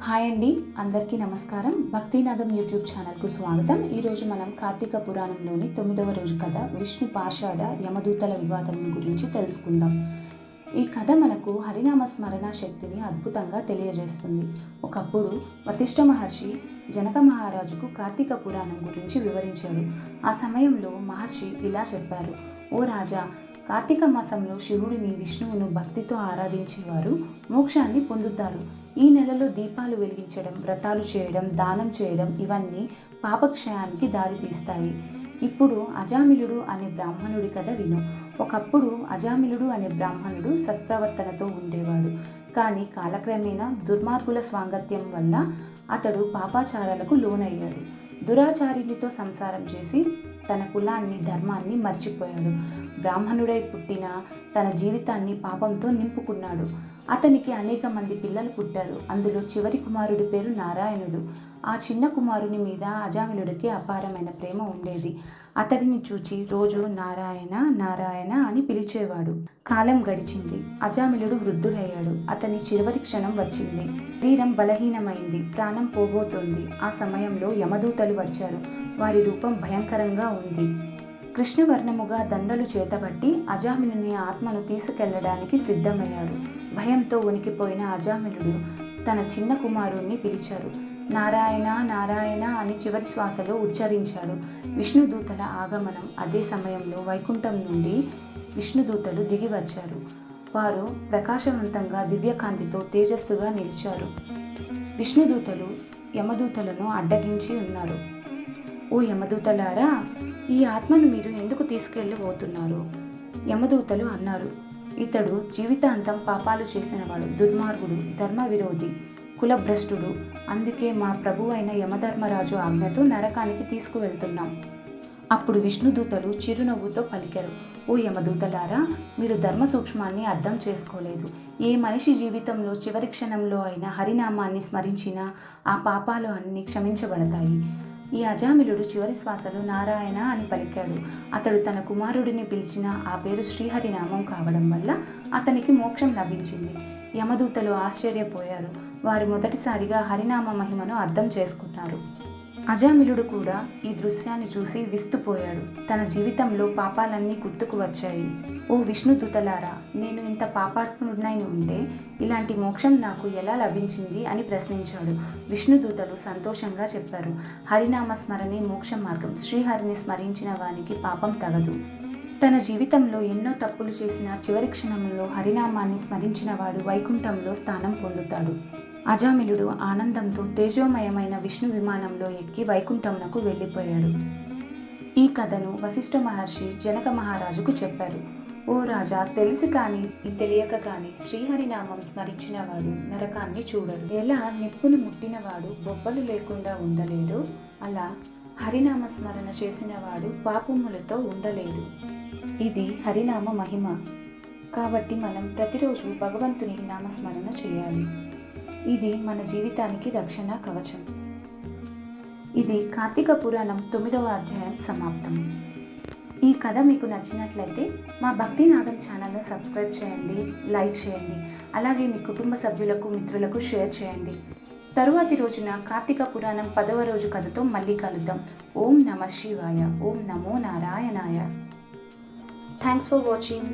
Hi అండి, అందరికీ నమస్కారం. భక్తినాథం యూట్యూబ్ ఛానల్కు స్వాగతం. ఈరోజు మనం కార్తీక పురాణంలోని 9వ రోజు కథ విష్ణు పార్షద యమదూతల వివాదం గురించి తెలుసుకుందాం. ఈ కథ మనకు హరినామ స్మరణ శక్తిని అద్భుతంగా తెలియజేస్తుంది. ఒకప్పుడు వశిష్ఠ మహర్షి జనక మహారాజుకు కార్తీక పురాణం గురించి వివరించాడు. ఆ సమయంలో మహర్షి ఇలా చెప్పారు: ఓ రాజా, కార్తీక మాసంలో శివుడిని విష్ణువును భక్తితో ఆరాధించేవారు మోక్షాన్ని పొందుతారు. ఈ నెలలో దీపాలు వెలిగించడం, వ్రతాలు చేయడం, దానం చేయడం ఇవన్నీ పాపక్షయానికి దారితీస్తాయి. ఇప్పుడు అజామిలుడు అనే బ్రాహ్మణుడి కథ విను. ఒకప్పుడు అజామిలుడు అనే బ్రాహ్మణుడు సత్ప్రవర్తనతో ఉండేవాడు. కానీ కాలక్రమేణా దుర్మార్గుల స్వాంగత్యం వల్ల అతడు పాపాచారాలకు లోనయ్యాడు. దురాచార్యులతో సంసారం చేసి తన కులాన్ని, ధర్మాన్ని మర్చిపోయాడు. బ్రాహ్మణుడై పుట్టిన తన జీవితాన్ని పాపంతో నింపుకున్నాడు. అతనికి అనేక మంది పిల్లలు పుట్టారు. అందులో చివరి కుమారుడి పేరు నారాయణుడు. ఆ చిన్న కుమారుని మీద అజామిలుడికి అపారమైన ప్రేమ ఉండేది. అతడిని చూచి రోజు నారాయణ నారాయణ అని పిలిచేవాడు. కాలం గడిచింది. అజామిలుడు వృద్ధుడయ్యాడు. అతని చివరి క్షణం వచ్చింది. శరీరం బలహీనమైంది. ప్రాణం పోబోతోంది. ఆ సమయంలో యమదూతలు వచ్చారు. వారి రూపం భయంకరంగా ఉంది. కృష్ణవర్ణముగా దండలు చేతబట్టి అజామిలుని ఆత్మను తీసుకెళ్లడానికి సిద్ధమయ్యారు. భయంతో వణికిపోయిన అజామిలుడు తన చిన్న కుమారుణ్ణి పిలిచారు. నారాయణ నారాయణ అని చివరి శ్వాసలో ఉచ్చరించాడు. విష్ణుదూతల ఆగమనం. అదే సమయంలో వైకుంఠం నుండి విష్ణుదూతలు దిగి వచ్చారు. వారు ప్రకాశవంతంగా దివ్యకాంతితో తేజస్సుగా నిలిచారు. విష్ణుదూతలు యమదూతలను అడ్డగించి ఉన్నారు. ఓ యమదూతలారా, ఈ ఆత్మను మీరు ఎందుకు తీసుకెళ్ళబోతున్నారు? యమదూతలు అన్నారు: ఇతడు జీవితాంతం పాపాలు చేసినవాడు, దుర్మార్గుడు, ధర్మ విరోధి, కులభ్రష్టుడు. అందుకే మా ప్రభు అయిన యమధర్మరాజు ఆజ్ఞతో నరకానికి తీసుకువెళ్తున్నాం. అప్పుడు విష్ణుదూతలు చిరునవ్వుతో పలికారు: ఓ యమదూతలారా, మీరు ధర్మ సూక్ష్మాన్ని అర్థం చేసుకోలేదు. ఏ మనిషి జీవితంలో చివరి క్షణంలో అయినా హరినామాన్ని స్మరించినా ఆ పాపాలు అన్నీ క్షమించబడతాయి. ఈ అజామిలుడు చివరి శ్వాసలో నారాయణ అని పలికాడు. అతడు తన కుమారుడిని పిలిచిన ఆ పేరు శ్రీహరినామం కావడం వల్ల అతనికి మోక్షం లభించింది. యమదూతలు ఆశ్చర్యపోయారు. వారు మొదటిసారిగా హరినామ మహిమను అర్థం చేసుకున్నారు. అజామిలుడు కూడా ఈ దృశ్యాన్ని చూసి విస్తుపోయాడు. తన జీవితంలో పాపాలన్నీ గుర్తుకు వచ్చాయి. ఓ విష్ణుదూతలారా, నేను ఇంత పాపాత్ముడినై ఉంటే ఇలాంటి మోక్షం నాకు ఎలా లభించింది అని ప్రశ్నించాడు. విష్ణుదూతలు సంతోషంగా చెప్పారు: హరినామ స్మరణే మోక్ష మార్గం. శ్రీహరిని స్మరించిన వానికి పాపం తగదు. తన జీవితంలో ఎన్నో తప్పులు చేసిన చివరి క్షణంలో హరినామాన్ని స్మరించిన వాడు వైకుంఠంలో స్థానం పొందుతాడు. అజామిలుడు ఆనందంతో తేజోమయమైన విష్ణు విమానంలో ఎక్కి వైకుంఠంనకు వెళ్ళిపోయాడు. ఈ కథను వశిష్ఠ మహర్షి జనక మహారాజుకు చెప్పారు. ఓ రాజా, తెలిసి కానీ తెలియక కానీ శ్రీహరినామం స్మరించిన వాడు నరకాన్ని చూడడు. ఎలా నిప్పును ముట్టినవాడు బొబ్బలు లేకుండా ఉండలేడు, అలా హరినామ స్మరణ చేసిన వాడు పాపములతో ఉండలేడు. ఇది హరినామ మహిమ. కాబట్టి మనం ప్రతిరోజు భగవంతుని నామస్మరణ చేయాలి. ఇది మన జీవితానికి రక్షణ కవచం. ఇది కార్తీక పురాణం 9వ అధ్యాయం సమాప్తం. ఈ కథ మీకు నచ్చినట్లయితే మా భక్తినాథం ఛానల్ను సబ్స్క్రైబ్ చేయండి, లైక్ చేయండి. అలాగే మీ కుటుంబ సభ్యులకు, మిత్రులకు షేర్ చేయండి. తరువాతి రోజున కార్తీక పురాణం 10వ రోజు కథతో మళ్ళీ కలుద్దాం. ఓం నమః శివాయ. ఓం నమో నారాయణాయ. Thanks for watching.